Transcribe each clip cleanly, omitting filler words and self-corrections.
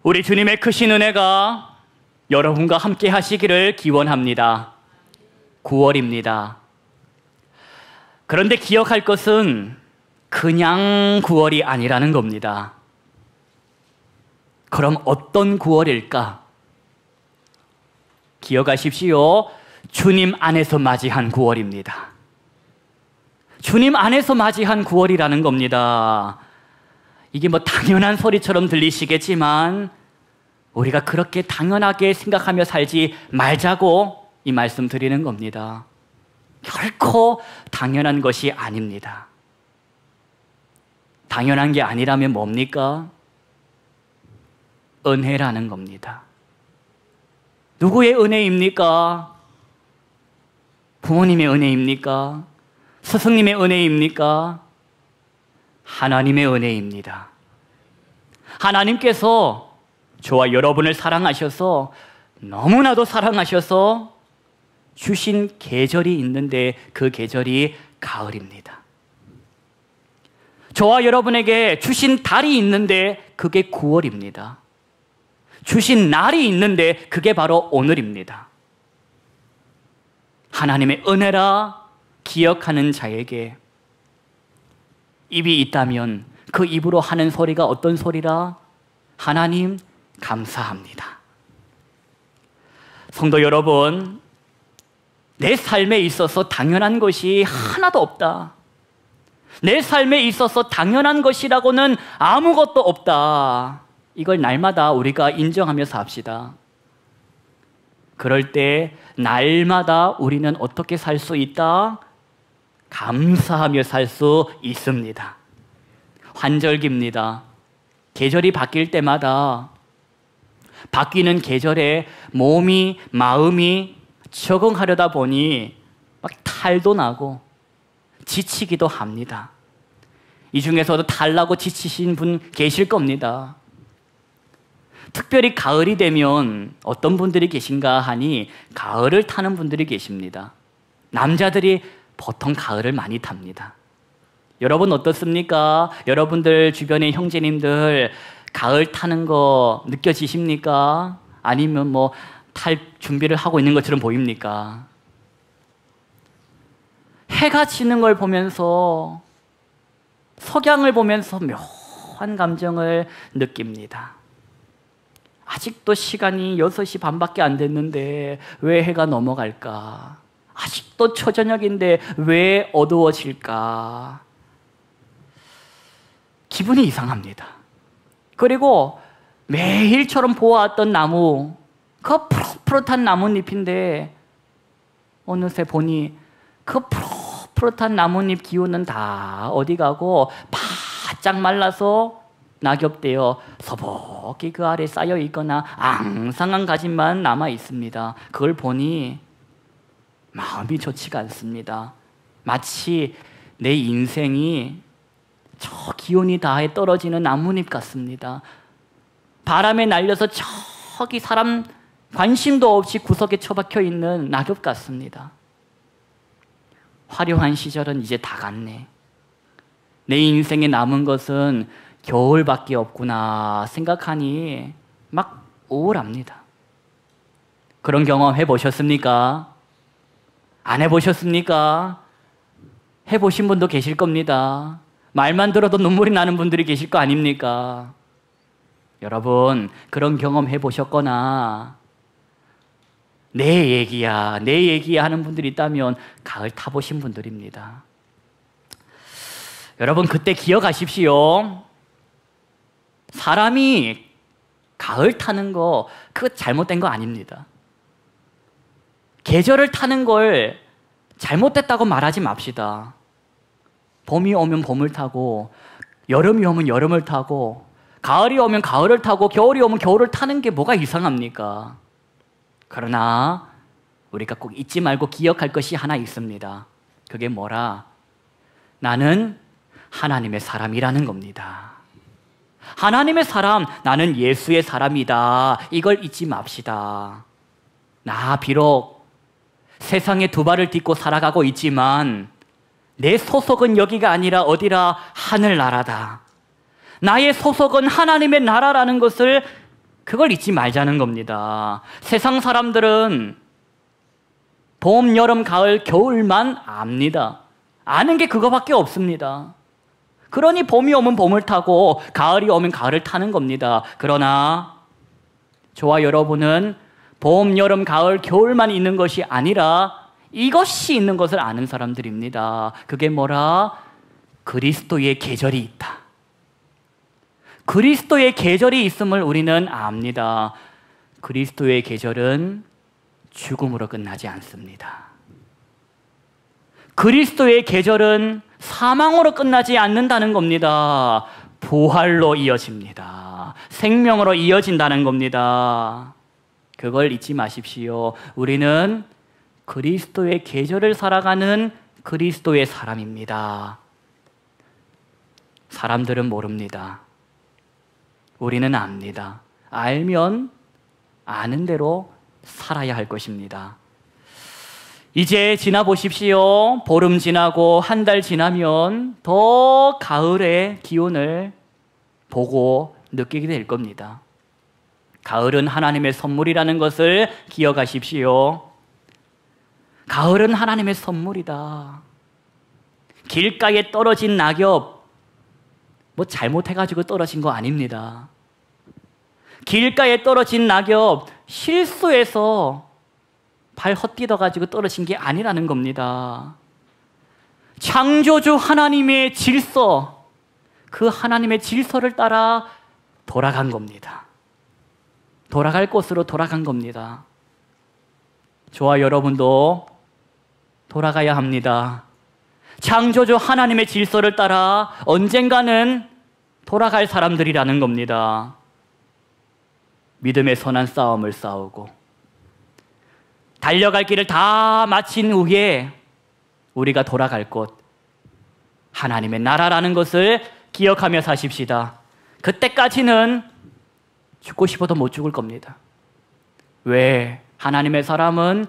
우리 주님의 크신 은혜가 여러분과 함께 하시기를 기원합니다. 9월입니다. 그런데 기억할 것은 그냥 9월이 아니라는 겁니다. 그럼 어떤 9월일까? 기억하십시오. 주님 안에서 맞이한 9월입니다. 주님 안에서 맞이한 9월이라는 겁니다. 이게 뭐 당연한 소리처럼 들리시겠지만 우리가 그렇게 당연하게 생각하며 살지 말자고 이 말씀 드리는 겁니다. 결코 당연한 것이 아닙니다. 당연한 게 아니라면 뭡니까? 은혜라는 겁니다. 누구의 은혜입니까? 부모님의 은혜입니까? 스승님의 은혜입니까? 하나님의 은혜입니다. 하나님께서 저와 여러분을 사랑하셔서 너무나도 사랑하셔서 주신 계절이 있는데 그 계절이 가을입니다. 저와 여러분에게 주신 달이 있는데 그게 9월입니다. 주신 날이 있는데 그게 바로 오늘입니다. 하나님의 은혜라 기억하는 자에게 입이 있다면 그 입으로 하는 소리가 어떤 소리라? 하나님 감사합니다. 성도 여러분, 내 삶에 있어서 당연한 것이 하나도 없다. 내 삶에 있어서 당연한 것이라고는 아무것도 없다. 이걸 날마다 우리가 인정하며 삽시다. 그럴 때 날마다 우리는 어떻게 살 수 있다? 감사하며 살 수 있습니다. 환절기입니다. 계절이 바뀔 때마다 바뀌는 계절에 몸이, 마음이 적응하려다 보니 막 탈도 나고 지치기도 합니다. 이 중에서도 탈나고 지치신 분 계실 겁니다. 특별히 가을이 되면 어떤 분들이 계신가 하니 가을을 타는 분들이 계십니다. 남자들이 보통 가을을 많이 탑니다. 여러분 어떻습니까? 여러분들 주변의 형제님들 가을 타는 거 느껴지십니까? 아니면 뭐 탈 준비를 하고 있는 것처럼 보입니까? 해가 지는 걸 보면서 석양을 보면서 묘한 감정을 느낍니다. 아직도 시간이 6시 반밖에 안 됐는데 왜 해가 넘어갈까? 아직도 초저녁인데 왜 어두워질까? 기분이 이상합니다. 그리고 매일처럼 보아왔던 나무, 그 푸릇푸릇한 나뭇잎인데 어느새 보니 그 푸릇푸릇한 나뭇잎 기운은 다 어디 가고 바짝 말라서 낙엽되어 서복히 그 아래 쌓여 있거나 앙상한 가지만 남아 있습니다. 그걸 보니 마음이 좋지가 않습니다. 마치 내 인생이 저 기운이 다해 떨어지는 나뭇잎 같습니다. 바람에 날려서 저기 사람 관심도 없이 구석에 처박혀 있는 낙엽 같습니다. 화려한 시절은 이제 다 갔네. 내 인생에 남은 것은 겨울밖에 없구나 생각하니 막 우울합니다. 그런 경험 해보셨습니까? 안 해보셨습니까? 해보신 분도 계실 겁니다. 말만 들어도 눈물이 나는 분들이 계실 거 아닙니까? 여러분, 그런 경험 해보셨거나 내 얘기야, 내 얘기야 하는 분들이 있다면 가을 타보신 분들입니다. 여러분, 그때 기억하십시오. 사람이 가을 타는 거 그거 잘못된 거 아닙니다. 계절을 타는 걸 잘못됐다고 말하지 맙시다. 봄이 오면 봄을 타고 여름이 오면 여름을 타고 가을이 오면 가을을 타고 겨울이 오면 겨울을 타는 게 뭐가 이상합니까? 그러나 우리가 꼭 잊지 말고 기억할 것이 하나 있습니다. 그게 뭐라? 나는 하나님의 사람이라는 겁니다. 하나님의 사람, 나는 예수의 사람이다. 이걸 잊지 맙시다. 나 비록 세상에 두 발을 딛고 살아가고 있지만 내 소속은 여기가 아니라 어디라? 하늘나라다. 나의 소속은 하나님의 나라라는 것을 그걸 잊지 말자는 겁니다. 세상 사람들은 봄, 여름, 가을, 겨울만 압니다. 아는 게 그거밖에 없습니다. 그러니 봄이 오면 봄을 타고 가을이 오면 가을을 타는 겁니다. 그러나 저와 여러분은 봄, 여름, 가을, 겨울만 있는 것이 아니라 이것이 있는 것을 아는 사람들입니다. 그게 뭐라? 그리스도의 계절이 있다. 그리스도의 계절이 있음을 우리는 압니다. 그리스도의 계절은 죽음으로 끝나지 않습니다. 그리스도의 계절은 사망으로 끝나지 않는다는 겁니다. 부활로 이어집니다. 생명으로 이어진다는 겁니다. 그걸 잊지 마십시오. 우리는 그리스도의 계절을 살아가는 그리스도의 사람입니다. 사람들은 모릅니다. 우리는 압니다. 알면 아는 대로 살아야 할 것입니다. 이제 지나보십시오. 보름 지나고 한 달 지나면 더 가을의 기온을 보고 느끼게 될 겁니다. 가을은 하나님의 선물이라는 것을 기억하십시오. 가을은 하나님의 선물이다. 길가에 떨어진 낙엽, 뭐 잘못해가지고 떨어진 거 아닙니다. 길가에 떨어진 낙엽, 실수해서 발 헛디뎌가지고 떨어진 게 아니라는 겁니다. 창조주 하나님의 질서, 그 하나님의 질서를 따라 돌아간 겁니다. 돌아갈 곳으로 돌아간 겁니다. 저와 여러분도 돌아가야 합니다. 창조주 하나님의 질서를 따라 언젠가는 돌아갈 사람들이라는 겁니다. 믿음의 선한 싸움을 싸우고 달려갈 길을 다 마친 후에 우리가 돌아갈 곳, 하나님의 나라라는 것을 기억하며 사십시다. 그때까지는 죽고 싶어도 못 죽을 겁니다. 왜? 하나님의 사람은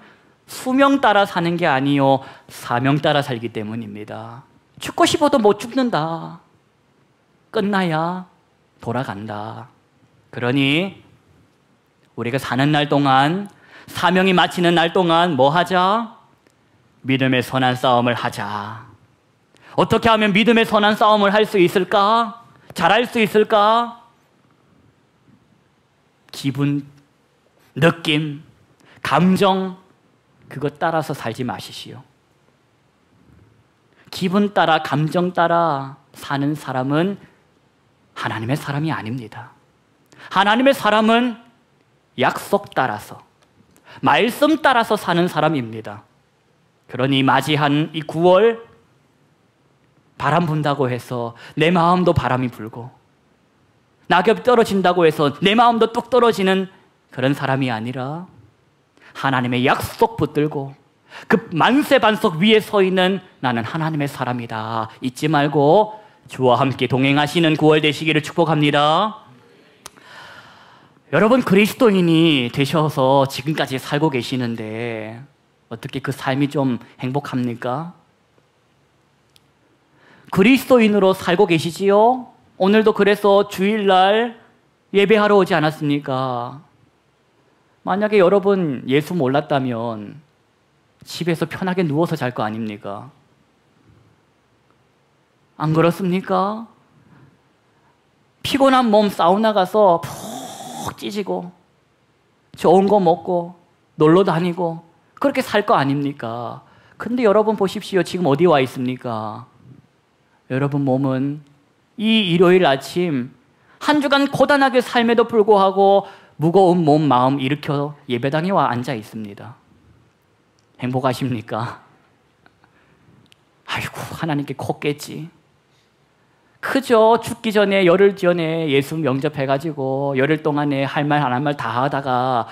수명 따라 사는 게 아니요 사명 따라 살기 때문입니다. 죽고 싶어도 못 죽는다. 끝나야 돌아간다. 그러니 우리가 사는 날 동안, 사명이 마치는 날 동안 뭐 하자? 믿음의 선한 싸움을 하자. 어떻게 하면 믿음의 선한 싸움을 할 수 있을까? 잘할 수 있을까? 기분, 느낌, 감정, 그것 따라서 살지 마시시오. 기분 따라, 감정 따라 사는 사람은 하나님의 사람이 아닙니다. 하나님의 사람은 약속 따라서, 말씀 따라서 사는 사람입니다. 그러니 맞이한 이 9월, 바람 분다고 해서 내 마음도 바람이 불고, 낙엽이 떨어진다고 해서 내 마음도 뚝 떨어지는 그런 사람이 아니라 하나님의 약속 붙들고 그 만세반석 위에 서 있는 나는 하나님의 사람이다. 잊지 말고 주와 함께 동행하시는 9월 되시기를 축복합니다. 여러분, 그리스도인이 되셔서 지금까지 살고 계시는데 어떻게 그 삶이 좀 행복합니까? 그리스도인으로 살고 계시지요? 오늘도 그래서 주일날 예배하러 오지 않았습니까? 만약에 여러분 예수 몰랐다면 집에서 편하게 누워서 잘 거 아닙니까? 안 그렇습니까? 피곤한 몸 사우나 가서 푹 찌지고 좋은 거 먹고 놀러 다니고 그렇게 살 거 아닙니까? 근데 여러분 보십시오. 지금 어디 와 있습니까? 여러분 몸은 이 일요일 아침 한 주간 고단하게 삶에도 불구하고 무거운 몸, 마음 일으켜 예배당에 와 앉아 있습니다. 행복하십니까? 아이고, 하나님께 코 깼지. 그저 죽기 전에, 열흘 전에 예수 영접해가지고 열흘 동안에 할 말 안 할 말 다 하다가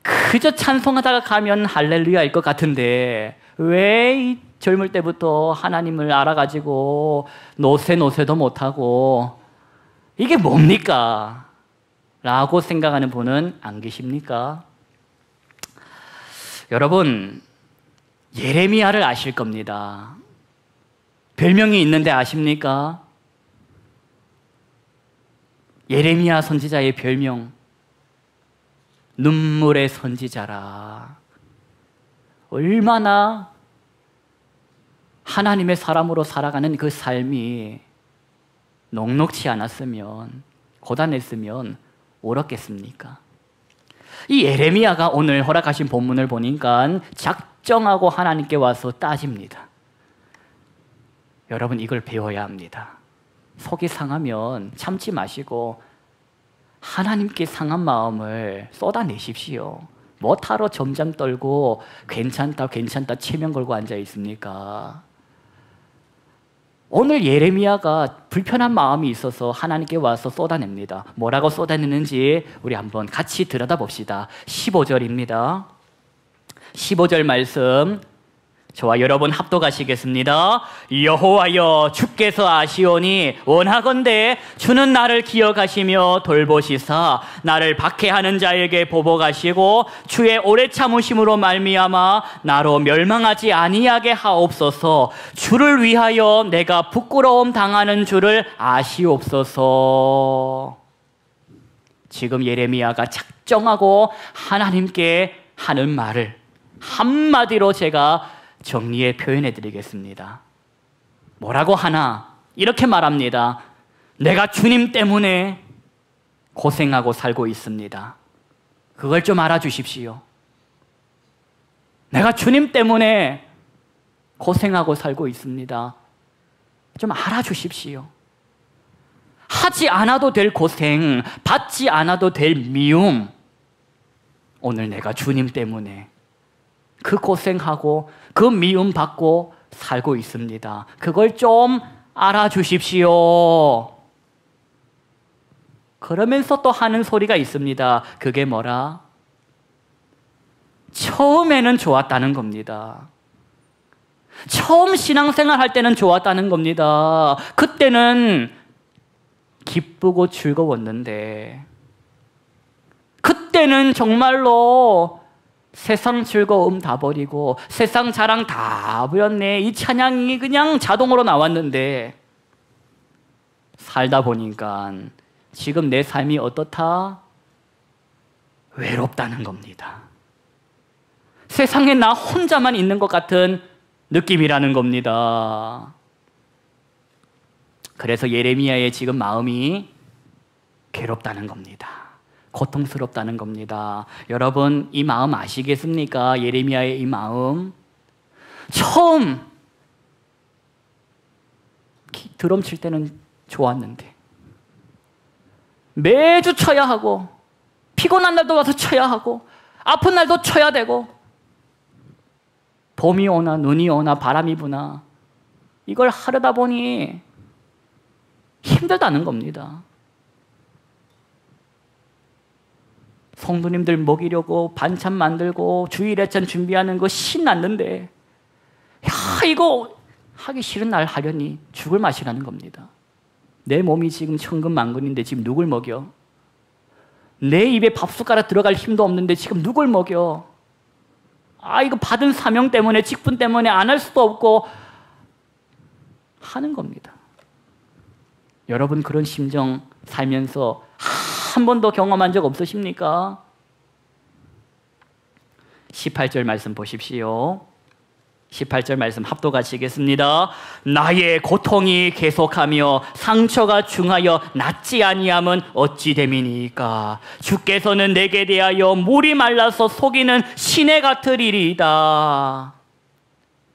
그저 찬송하다가 가면 할렐루야일 것 같은데 왜 이 젊을 때부터 하나님을 알아가지고 노세도 못하고 이게 뭡니까? 라고 생각하는 분은 안 계십니까? 여러분, 예레미야를 아실 겁니다. 별명이 있는데 아십니까? 예레미야 선지자의 별명, 눈물의 선지자라. 얼마나 하나님의 사람으로 살아가는 그 삶이 녹록치 않았으면, 고단했으면 옳았겠습니까? 이 예레미야가 오늘 허락하신 본문을 보니까 작정하고 하나님께 와서 따집니다. 여러분, 이걸 배워야 합니다. 속이 상하면 참지 마시고 하나님께 상한 마음을 쏟아내십시오. 뭐하러 점점 떨고 괜찮다 괜찮다 체면 걸고 앉아 있습니까? 오늘 예레미야가 불편한 마음이 있어서 하나님께 와서 쏟아냅니다. 뭐라고 쏟아내는지 우리 한번 같이 들여다봅시다. 15절입니다. 15절 말씀 저와 여러분 합독하시겠습니다. 여호와여, 주께서 아시오니 원하건대 주는 나를 기억하시며 돌보시사 나를 박해하는 자에게 보복하시고 주의 오래 참으심으로 말미암아 나로 멸망하지 아니하게 하옵소서. 주를 위하여 내가 부끄러움 당하는 줄을 아시옵소서. 지금 예레미야가 작정하고 하나님께 하는 말을 한마디로 제가 정리해 표현해 드리겠습니다. 뭐라고 하나? 이렇게 말합니다. 내가 주님 때문에 고생하고 살고 있습니다. 그걸 좀 알아주십시오. 내가 주님 때문에 고생하고 살고 있습니다. 좀 알아주십시오. 하지 않아도 될 고생, 받지 않아도 될 미움, 오늘 내가 주님 때문에 그 고생하고 그 미움 받고 살고 있습니다. 그걸 좀 알아주십시오. 그러면서 또 하는 소리가 있습니다. 그게 뭐라? 처음에는 좋았다는 겁니다. 처음 신앙생활 할 때는 좋았다는 겁니다. 그때는 기쁘고 즐거웠는데, 그때는 정말로 세상 즐거움 다 버리고 세상 자랑 다 버렸네. 이 찬양이 그냥 자동으로 나왔는데 살다 보니까 지금 내 삶이 어떻다? 외롭다는 겁니다. 세상에 나 혼자만 있는 것 같은 느낌이라는 겁니다. 그래서 예레미야의 지금 마음이 괴롭다는 겁니다. 고통스럽다는 겁니다. 여러분, 이 마음 아시겠습니까? 예레미야의 이 마음. 처음 드럼 칠 때는 좋았는데 매주 쳐야 하고, 피곤한 날도 와서 쳐야 하고, 아픈 날도 쳐야 되고, 봄이 오나 눈이 오나 바람이 부나 이걸 하려다 보니 힘들다는 겁니다. 성도님들 먹이려고 반찬 만들고 주일예찬 준비하는 거 신났는데, 야, 이거 하기 싫은 날 하려니 죽을 맛이라는 겁니다. 내 몸이 지금 천근만근인데 지금 누굴 먹여? 내 입에 밥숟가락 들어갈 힘도 없는데 지금 누굴 먹여? 아, 이거 받은 사명 때문에, 직분 때문에 안 할 수도 없고 하는 겁니다. 여러분, 그런 심정 살면서 한 번도 경험한 적 없으십니까? 18절 말씀 보십시오. 18절 말씀 합독하시겠습니다. 나의 고통이 계속하며 상처가 중하여 낫지 아니함은 어찌 됨이니까? 주께서는 내게 대하여 물이 말라서 속이는 시내 같으리이다.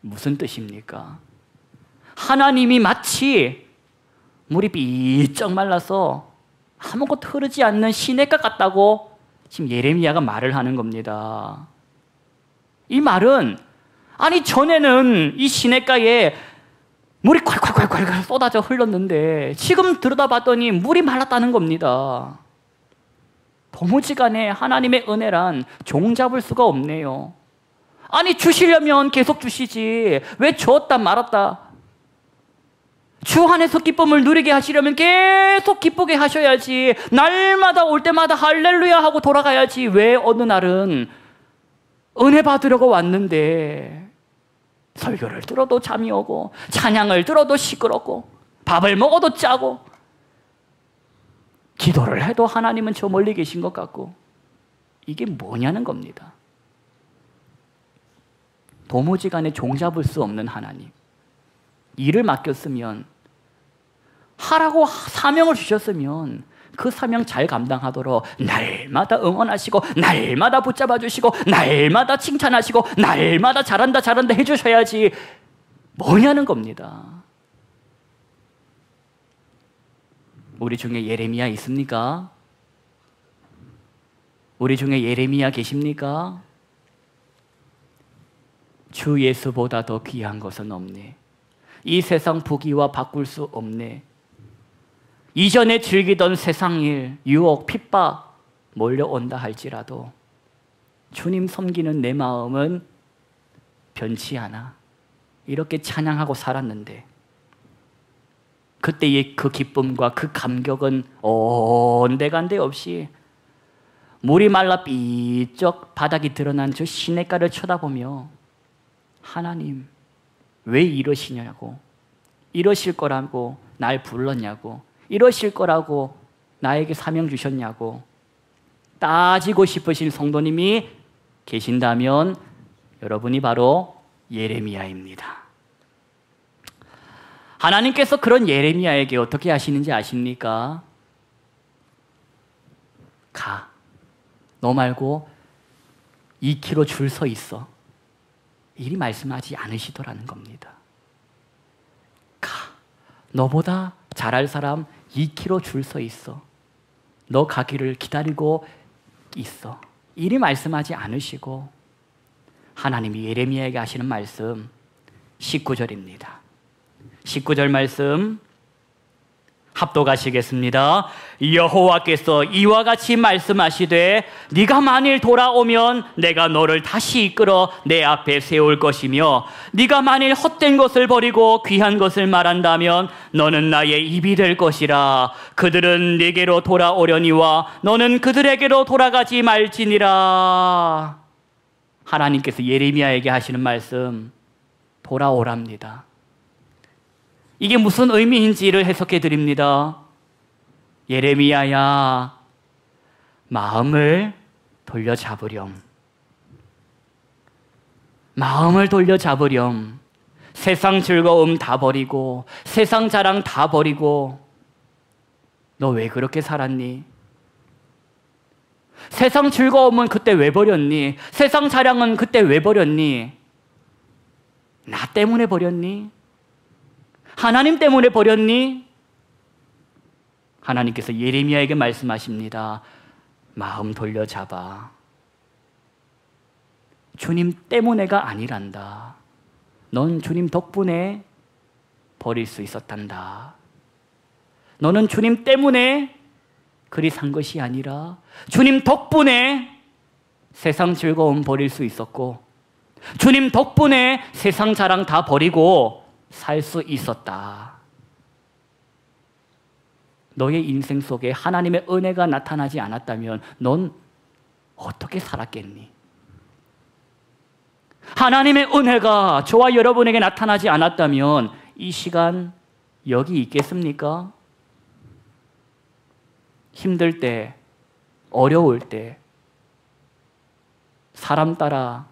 무슨 뜻입니까? 하나님이 마치 물이 삐쩍 말라서 아무것도 흐르지 않는 시냇가 같다고 지금 예레미야가 말을 하는 겁니다. 이 말은, 아니 전에는 이 시냇가에 물이 콸콸콸콸 쏟아져 흘렀는데 지금 들여다봤더니 물이 말랐다는 겁니다. 도무지간에 하나님의 은혜란 종잡을 수가 없네요. 아니 주시려면 계속 주시지 왜 주었다 말았다? 주 안에서 기쁨을 누리게 하시려면 계속 기쁘게 하셔야지. 날마다 올 때마다 할렐루야 하고 돌아가야지. 왜 어느 날은 은혜 받으려고 왔는데 설교를 들어도 잠이 오고 찬양을 들어도 시끄럽고 밥을 먹어도 짜고 기도를 해도 하나님은 저 멀리 계신 것 같고 이게 뭐냐는 겁니다. 도무지 간에 종잡을 수 없는 하나님. 일을 맡겼으면, 하라고 사명을 주셨으면 그 사명 잘 감당하도록 날마다 응원하시고, 날마다 붙잡아 주시고, 날마다 칭찬하시고, 날마다 잘한다 잘한다 해주셔야지 뭐냐는 겁니다. 우리 중에 예레미야 있습니까? 우리 중에 예레미야 계십니까? 주 예수보다 더 귀한 것은 없네. 이 세상 부귀와 바꿀 수 없네. 이전에 즐기던 세상 일, 유혹, 핍박 몰려온다 할지라도 주님 섬기는 내 마음은 변치 않아. 이렇게 찬양하고 살았는데 그때의 그 기쁨과 그 감격은 온데간데 없이 물이 말라 삐쩍 바닥이 드러난 저 시냇가를 쳐다보며 하나님 왜 이러시냐고, 이러실 거라고 날 불렀냐고, 이러실 거라고 나에게 사명 주셨냐고 따지고 싶으신 성도님이 계신다면 여러분이 바로 예레미야입니다. 하나님께서 그런 예레미야에게 어떻게 하시는지 아십니까? 가. 너 말고 2km 줄 서 있어. 이리 말씀하지 않으시더라는 겁니다. 가. 너보다 잘할 사람 2km 줄 서 있어. 너 가기를 기다리고 있어. 이리 말씀하지 않으시고 하나님이 예레미야에게 하시는 말씀 19절입니다. 19절 말씀 합독하시겠습니다. 여호와께서 이와 같이 말씀하시되 네가 만일 돌아오면 내가 너를 다시 이끌어 내 앞에 세울 것이며 네가 만일 헛된 것을 버리고 귀한 것을 말한다면 너는 나의 입이 될 것이라. 그들은 네게로 돌아오려니와 너는 그들에게로 돌아가지 말지니라. 하나님께서 예레미야에게 하시는 말씀 돌아오랍니다. 이게 무슨 의미인지를 해석해 드립니다. 예레미야야, 마음을 돌려잡으렴. 마음을 돌려잡으렴. 세상 즐거움 다 버리고, 세상 자랑 다 버리고, 너 왜 그렇게 살았니? 세상 즐거움은 그때 왜 버렸니? 세상 자랑은 그때 왜 버렸니? 나 때문에 버렸니? 하나님 때문에 버렸니? 하나님께서 예레미야에게 말씀하십니다. 마음 돌려잡아. 주님 때문에가 아니란다. 넌 주님 덕분에 버릴 수 있었단다. 너는 주님 때문에 그리 산 것이 아니라 주님 덕분에 세상 즐거움 버릴 수 있었고 주님 덕분에 세상 자랑 다 버리고 살 수 있었다. 너의 인생 속에 하나님의 은혜가 나타나지 않았다면 넌 어떻게 살았겠니? 하나님의 은혜가 저와 여러분에게 나타나지 않았다면 이 시간 여기 있겠습니까? 힘들 때, 어려울 때, 사람 따라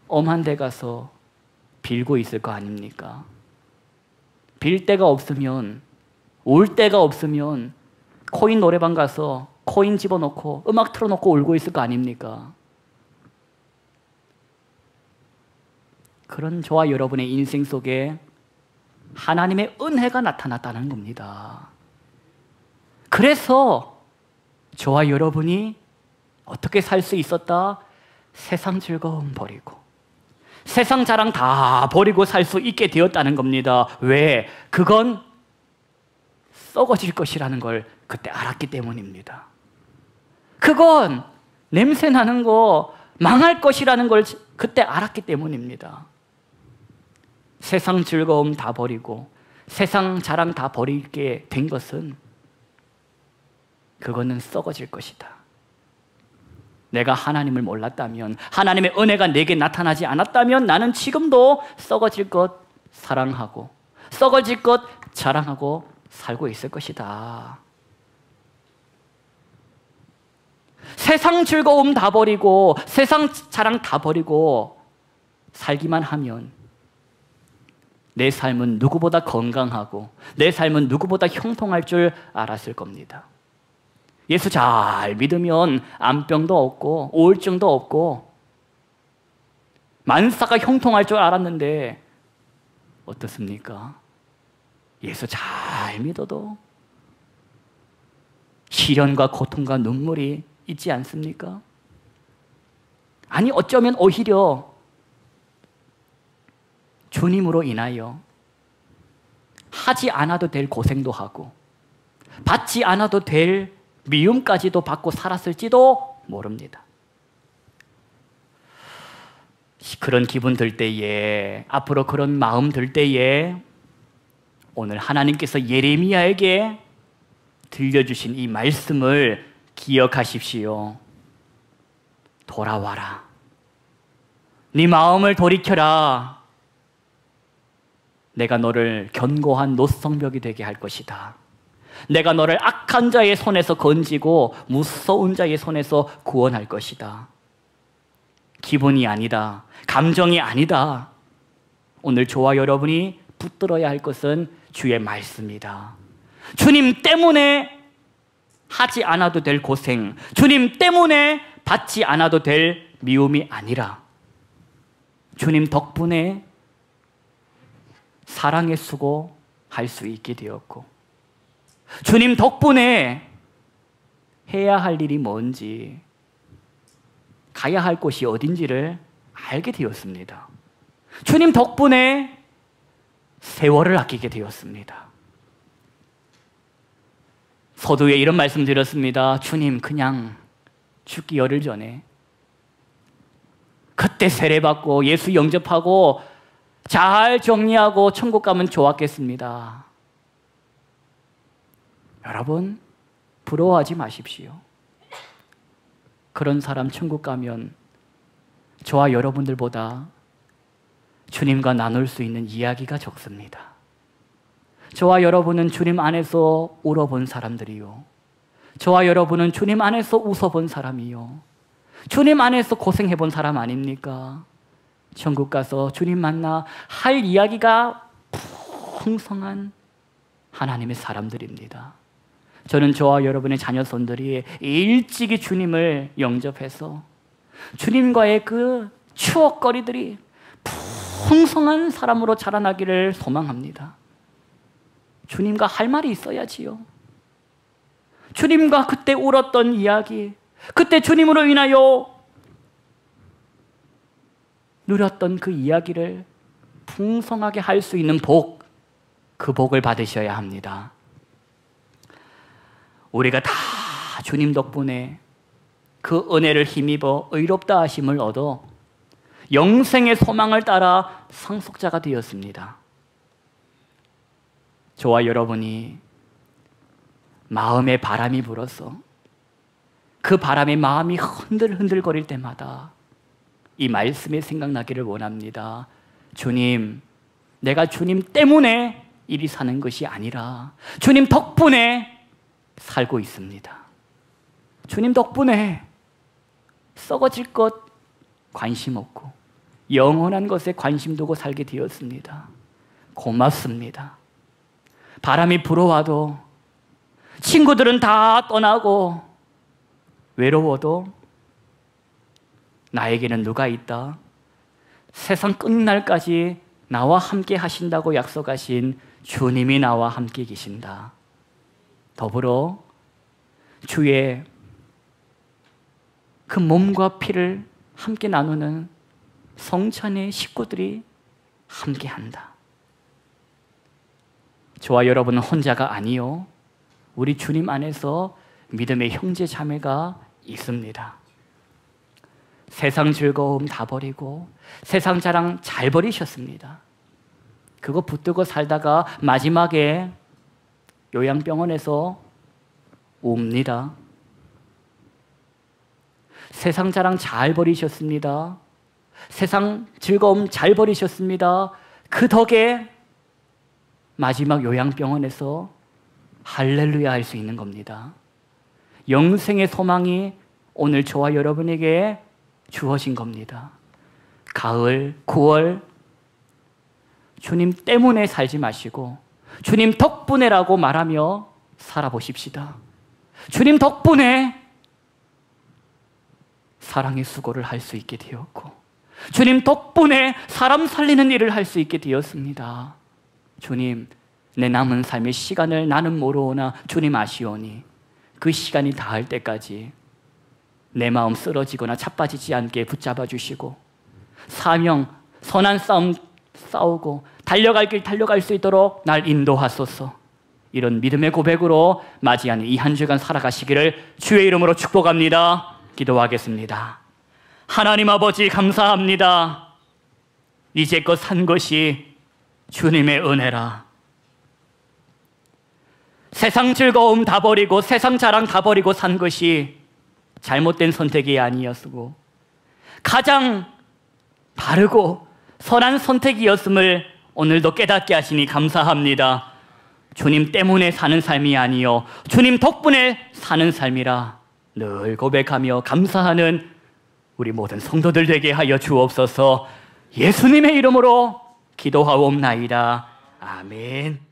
엄한 데 가서 빌고 있을 거 아닙니까? 빌 데가 없으면, 올 데가 없으면 코인 노래방 가서 코인 집어넣고 음악 틀어놓고 울고 있을 거 아닙니까? 그런 저와 여러분의 인생 속에 하나님의 은혜가 나타났다는 겁니다. 그래서 저와 여러분이 어떻게 살 수 있었다? 세상 즐거움 버리고 세상 자랑 다 버리고 살 수 있게 되었다는 겁니다. 왜? 그건 썩어질 것이라는 걸 그때 알았기 때문입니다. 그건 냄새 나는 거 망할 것이라는 걸 그때 알았기 때문입니다. 세상 즐거움 다 버리고 세상 자랑 다 버리게 된 것은 그거는 썩어질 것이다. 내가 하나님을 몰랐다면, 하나님의 은혜가 내게 나타나지 않았다면 나는 지금도 썩어질 것 사랑하고 썩어질 것 자랑하고 살고 있을 것이다. 세상 즐거움 다 버리고 세상 자랑 다 버리고 살기만 하면 내 삶은 누구보다 건강하고 내 삶은 누구보다 형통할 줄 알았을 겁니다. 예수 잘 믿으면 암병도 없고 우울증도 없고 만사가 형통할 줄 알았는데 어떻습니까? 예수 잘 믿어도 시련과 고통과 눈물이 있지 않습니까? 아니 어쩌면 오히려 주님으로 인하여 하지 않아도 될 고생도 하고 받지 않아도 될 미움까지도 받고 살았을지도 모릅니다. 그런 기분 들 때에, 앞으로 그런 마음 들 때에 오늘 하나님께서 예레미야에게 들려주신 이 말씀을 기억하십시오. 돌아와라. 네 마음을 돌이켜라. 내가 너를 견고한 노성벽이 되게 할 것이다. 내가 너를 악한 자의 손에서 건지고 무서운 자의 손에서 구원할 것이다. 기분이 아니다. 감정이 아니다. 오늘 저와 여러분이 붙들어야 할 것은 주의 말씀이다. 주님 때문에 하지 않아도 될 고생, 주님 때문에 받지 않아도 될 미움이 아니라 주님 덕분에 사랑의 수고 할 수 있게 되었고 주님 덕분에 해야 할 일이 뭔지 가야 할 곳이 어딘지를 알게 되었습니다. 주님 덕분에 세월을 아끼게 되었습니다. 서두에 이런 말씀 드렸습니다. 주님 그냥 죽기 열흘 전에 그때 세례받고 예수 영접하고 잘 정리하고 천국 가면 좋았겠습니다. 여러분 부러워하지 마십시오. 그런 사람 천국 가면 저와 여러분들보다 주님과 나눌 수 있는 이야기가 적습니다. 저와 여러분은 주님 안에서 울어본 사람들이요, 저와 여러분은 주님 안에서 웃어본 사람이요, 주님 안에서 고생해본 사람 아닙니까? 천국 가서 주님 만나 할 이야기가 풍성한 하나님의 사람들입니다. 저는 저와 여러분의 자녀손들이 일찍이 주님을 영접해서 주님과의 그 추억거리들이 풍성한 사람으로 자라나기를 소망합니다. 주님과 할 말이 있어야지요. 주님과 그때 울었던 이야기, 그때 주님으로 인하여 누렸던 그 이야기를 풍성하게 할 수 있는 복, 그 복을 받으셔야 합니다. 우리가 다 주님 덕분에 그 은혜를 힘입어 의롭다 하심을 얻어 영생의 소망을 따라 상속자가 되었습니다. 저와 여러분이 마음에 바람이 불어서 그 바람에 마음이 흔들흔들거릴 때마다 이 말씀이 생각나기를 원합니다. 주님, 내가 주님 때문에 이리 사는 것이 아니라 주님 덕분에 살고 있습니다. 주님 덕분에 썩어질 것 관심 없고 영원한 것에 관심 두고 살게 되었습니다. 고맙습니다. 바람이 불어와도 친구들은 다 떠나고 외로워도 나에게는 누가 있다? 세상 끝날까지 나와 함께 하신다고 약속하신 주님이 나와 함께 계신다. 더불어 주의 그 몸과 피를 함께 나누는 성찬의 식구들이 함께한다. 저와 여러분은 혼자가 아니요, 우리 주님 안에서 믿음의 형제 자매가 있습니다. 세상 즐거움 다 버리고 세상 자랑 잘 버리셨습니다. 그거 붙들고 살다가 마지막에 요양병원에서 옵니다. 세상 자랑 잘 버리셨습니다. 세상 즐거움 잘 버리셨습니다. 그 덕에 마지막 요양병원에서 할렐루야 할 수 있는 겁니다. 영생의 소망이 오늘 저와 여러분에게 주어진 겁니다. 가을, 9월, 주님 때문에 살지 마시고 주님 덕분에라고 말하며 살아보십시다. 주님 덕분에 사랑의 수고를 할 수 있게 되었고 주님 덕분에 사람 살리는 일을 할 수 있게 되었습니다. 주님, 내 남은 삶의 시간을 나는 모르오나 주님 아시오니 그 시간이 닿을 때까지 내 마음 쓰러지거나 자빠지지 않게 붙잡아 주시고 사명, 선한 싸움 싸우고 달려갈 길 달려갈 수 있도록 날 인도하소서. 이런 믿음의 고백으로 맞이하는 이 한 주간 살아가시기를 주의 이름으로 축복합니다. 기도하겠습니다. 하나님 아버지 감사합니다. 이제껏 산 것이 주님의 은혜라. 세상 즐거움 다 버리고 세상 자랑 다 버리고 산 것이 잘못된 선택이 아니었고 가장 바르고 선한 선택이었음을 오늘도 깨닫게 하시니 감사합니다. 주님 때문에 사는 삶이 아니요 주님 덕분에 사는 삶이라 늘 고백하며 감사하는 우리 모든 성도들 되게 하여 주옵소서. 예수님의 이름으로 기도하옵나이다. 아멘.